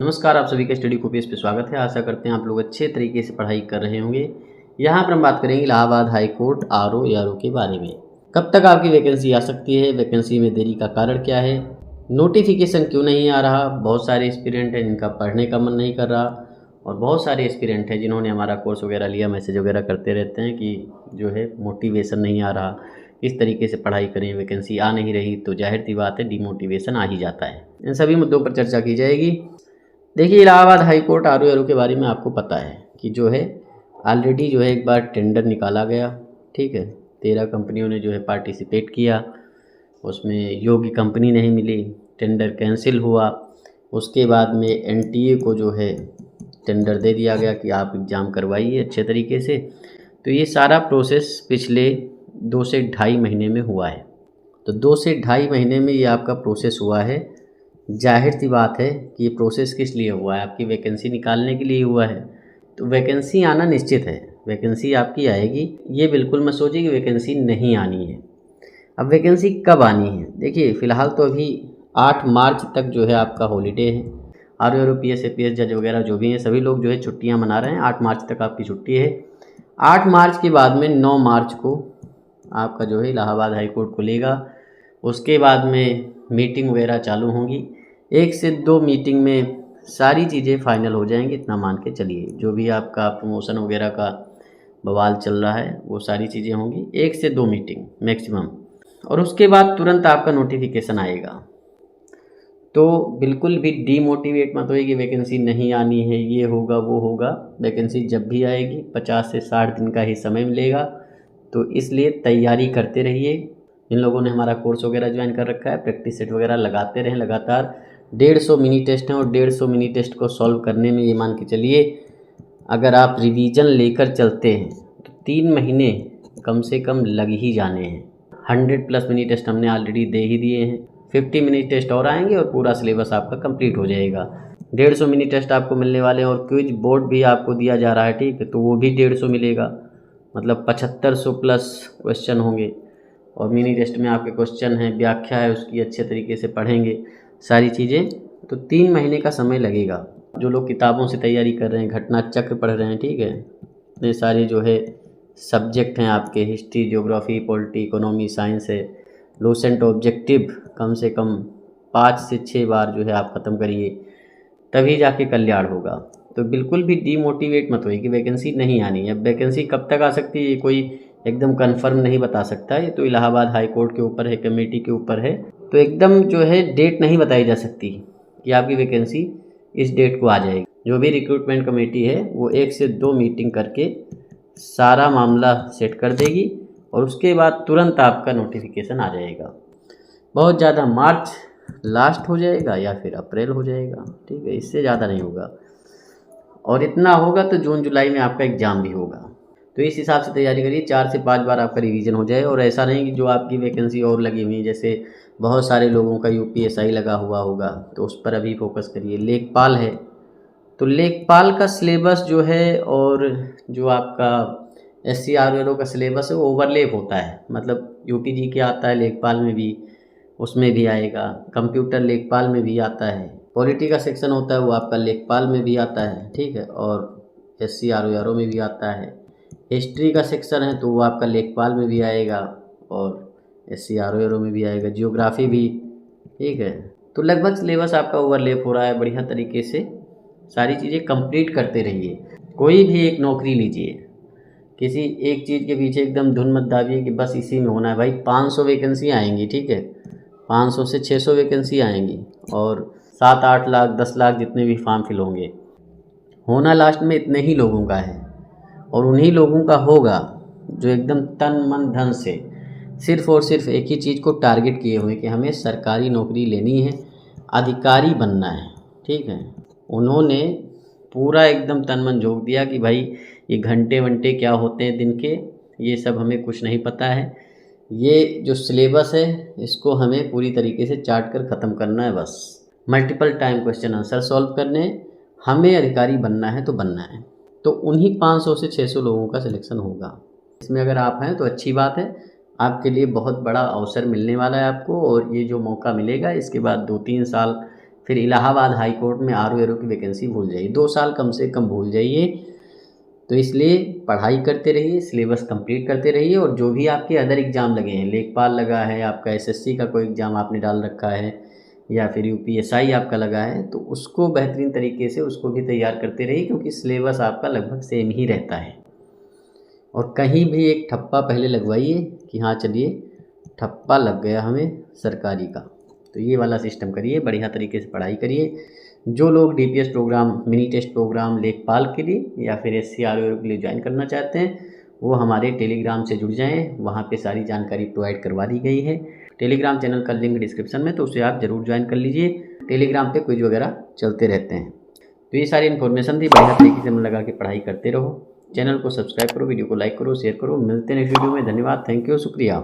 नमस्कार, आप सभी का स्टडी कॉपीज पे स्वागत है। आशा करते हैं आप लोग अच्छे तरीके से पढ़ाई कर रहे होंगे। यहाँ पर हम बात करेंगे Allahabad high court RO ARO के बारे में। कब तक आपकी वैकेंसी आ सकती है, वैकेंसी में देरी का कारण क्या है, नोटिफिकेशन क्यों नहीं आ रहा। बहुत सारे एस्पिरेंट हैं जिनका पढ़ने का मन नहीं कर रहा, और बहुत सारे एस्पिरेंट हैं जिन्होंने हमारा कोर्स वगैरह लिया, मैसेज वगैरह करते रहते हैं कि जो है मोटिवेशन नहीं आ रहा, इस तरीके से पढ़ाई करें, वैकेंसी आ नहीं रही, तो जाहिर सी बात है डिमोटिवेशन आ ही जाता है। इन सभी मुद्दों पर चर्चा की जाएगी। देखिए, Allahabad high court RO ARO के बारे में आपको पता है कि जो है ऑलरेडी जो है एक बार टेंडर निकाला गया। ठीक है, 13 कंपनियों ने जो है पार्टिसिपेट किया, उसमें योग्य कंपनी नहीं मिली, टेंडर कैंसिल हुआ। उसके बाद में एनटीए को जो है टेंडर दे दिया गया कि आप एग्ज़ाम करवाइए अच्छे तरीके से। तो ये सारा प्रोसेस पिछले 2 से ढाई महीने में हुआ है। तो 2 से ढाई महीने में ये आपका प्रोसेस हुआ है। जाहिर सी बात है कि ये प्रोसेस किस लिए हुआ है, आपकी वैकेंसी निकालने के लिए हुआ है। तो वैकेंसी आना निश्चित है, वैकेंसी आपकी आएगी। ये बिल्कुल मत सोचिए कि वैकेंसी नहीं आनी है। अब वैकेंसी कब आनी है, देखिए फ़िलहाल तो अभी 8 मार्च तक जो है आपका हॉलीडे है। आरओ पीएस एपीएस जज वगैरह जो भी हैं सभी लोग जो है छुट्टियां मना रहे हैं। 8 मार्च तक आपकी छुट्टी है। 8 मार्च के बाद में 9 मार्च को आपका जो है इलाहाबाद हाई कोर्ट खुलेगा। उसके बाद में मीटिंग वगैरह चालू होंगी। 1 से 2 मीटिंग में सारी चीज़ें फाइनल हो जाएंगी, इतना मान के चलिए। जो भी आपका प्रमोशन वगैरह का बवाल चल रहा है वो सारी चीज़ें होंगी 1 से 2 मीटिंग मैक्सिमम, और उसके बाद तुरंत आपका नोटिफिकेशन आएगा। तो बिल्कुल भी डीमोटिवेट मत होइए कि वैकेंसी नहीं आनी है, ये होगा वो होगा। वैकेंसी जब भी आएगी 50 से 60 दिन का ही समय मिलेगा, तो इसलिए तैयारी करते रहिए। इन लोगों ने हमारा कोर्स वगैरह ज्वाइन कर रखा है, प्रैक्टिस सेट वगैरह लगाते रहें लगातार। 150 मिनी टेस्ट हैं, और 150 मिनी टेस्ट को सॉल्व करने में ये मान के चलिए अगर आप रिवीजन लेकर चलते हैं तो 3 महीने कम से कम लग ही जाने हैं। 100+ मिनी टेस्ट हमने ऑलरेडी दे ही दिए हैं, 50 मिनी टेस्ट और आएंगे और पूरा सिलेबस आपका कंप्लीट हो जाएगा। 150 मिनी टेस्ट आपको मिलने वाले हैं, और क्विज बोर्ड भी आपको दिया जा रहा है। ठीक है, तो वो भी 150 मिलेगा, मतलब 7500+ क्वेश्चन होंगे। और मिनी टेस्ट में आपके क्वेश्चन हैं, व्याख्या है उसकी, अच्छे तरीके से पढ़ेंगे सारी चीज़ें, तो 3 महीने का समय लगेगा। जो लोग किताबों से तैयारी कर रहे हैं, घटना चक्र पढ़ रहे हैं, ठीक है, इतने सारे जो है सब्जेक्ट हैं आपके, history, geography, polity, economy, science है। लूसेंट ऑब्जेक्टिव कम से कम 5 से 6 बार जो है आप ख़त्म करिए, तभी जाके कल्याण होगा। तो बिल्कुल भी डीमोटिवेट मत होइए कि वैकेंसी नहीं आनी है। अब वैकेंसी कब तक आ सकती है ये कोई एकदम कंफर्म नहीं बता सकता, ये तो इलाहाबाद हाई कोर्ट के ऊपर है, कमेटी के ऊपर है। तो एकदम जो है डेट नहीं बताई जा सकती कि आपकी वैकेंसी इस डेट को आ जाएगी। जो भी रिक्रूटमेंट कमेटी है वो 1 से 2 मीटिंग करके सारा मामला सेट कर देगी, और उसके बाद तुरंत आपका नोटिफिकेशन आ जाएगा। बहुत ज़्यादा मार्च लास्ट हो जाएगा या फिर अप्रैल हो जाएगा, ठीक है, इससे ज़्यादा नहीं होगा। और इतना होगा तो जून जुलाई में आपका एग्ज़ाम भी होगा। तो इस हिसाब से तैयारी करिए, 4 से 5 बार आपका रिवीजन हो जाए। और ऐसा नहीं कि जो आपकी वैकेंसी और लगी हुई, जैसे बहुत सारे लोगों का यूपीएसआई लगा हुआ होगा, तो उस पर अभी फोकस करिए। लेखपाल है तो लेखपाल का सिलेबस जो है, और जो आपका एससी आरओ का सिलेबस है वो ओवरलैप होता है। मतलब यूपीजी के आता है लेखपाल में भी, उसमें भी आएगा, कंप्यूटर लेखपाल में भी आता है, पॉलिटी का सेक्शन होता है वो आपका लेखपाल में भी आता है, ठीक है, और एससी आरओ में भी आता है। हिस्ट्री का सेक्शन है तो वो आपका लेखपाल में भी आएगा और एससी आरओ में भी आएगा, जियोग्राफी भी, ठीक है। तो लगभग सिलेबस आपका ओवरलैप हो रहा है। बढ़िया तरीके से सारी चीज़ें कंप्लीट करते रहिए। कोई भी एक नौकरी लीजिए, किसी एक चीज़ के पीछे एकदम धुन मत दाबिए कि बस इसी में होना है। भाई 500 वैकेंसी आएंगी, ठीक है, 500 से 600 वैकेंसी आएंगी, और 7-8 लाख 10 लाख जितने भी फॉर्म फिल होंगे, होना लास्ट में इतने ही लोगों का है। और उन्हीं लोगों का होगा जो एकदम तन मन धन से सिर्फ़ और सिर्फ एक ही चीज़ को टारगेट किए हुए कि हमें सरकारी नौकरी लेनी है, अधिकारी बनना है, ठीक है। उन्होंने पूरा एकदम तन मन झोंक दिया कि भाई ये घंटे वंटे क्या होते हैं दिन के, ये सब हमें कुछ नहीं पता है। ये जो सिलेबस है इसको हमें पूरी तरीके से चाट कर ख़त्म करना है, बस multiple time question answer solve करने, हमें अधिकारी बनना है तो बनना है। तो उन्हीं 500 से 600 लोगों का सिलेक्शन होगा। इसमें अगर आप हैं तो अच्छी बात है, आपके लिए बहुत बड़ा अवसर मिलने वाला है आपको। और ये जो मौका मिलेगा इसके बाद 2-3 साल फिर इलाहाबाद हाई कोर्ट में आर ओ की वैकेंसी भूल जाइए, 2 साल कम से कम भूल जाइए। तो इसलिए पढ़ाई करते रहिए, सिलेबस कंप्लीट करते रहिए, और जो भी आपके अदर एग्ज़ाम लगे हैं, लेखपाल लगा है, आपका एसएससी का कोई एग्ज़ाम आपने डाल रखा है, या फिर यूपीएसआई आपका लगा है, तो उसको बेहतरीन तरीके से उसको भी तैयार करते रहिए, क्योंकि सिलेबस आपका लगभग सेम ही रहता है। और कहीं भी एक ठप्पा पहले लगवाइए कि हाँ चलिए ठप्पा लग गया हमें सरकारी का, तो ये वाला सिस्टम करिए, बढ़िया तरीके से पढ़ाई करिए। जो लोग DPS program, mini test program लेखपाल के लिए या फिर एससीआरओ के लिए ज्वाइन करना चाहते हैं, वो हमारे टेलीग्राम से जुड़ जाएं, वहाँ पे सारी जानकारी प्रोवाइड करवा दी गई है। टेलीग्राम चैनल का लिंक डिस्क्रिप्शन में, तो उसे आप ज़रूर ज्वाइन कर लीजिए। टेलीग्राम पे क्विज वगैरह चलते रहते हैं। तो ये सारी इन्फॉर्मेशन थी, बढ़िया तरीके से मन लगा के पढ़ाई करते रहो। चैनल को सब्सक्राइब करो, वीडियो को लाइक करो, शेयर करो। मिलते हैं नेक्स्ट वीडियो में। धन्यवाद, थैंक यू, शुक्रिया।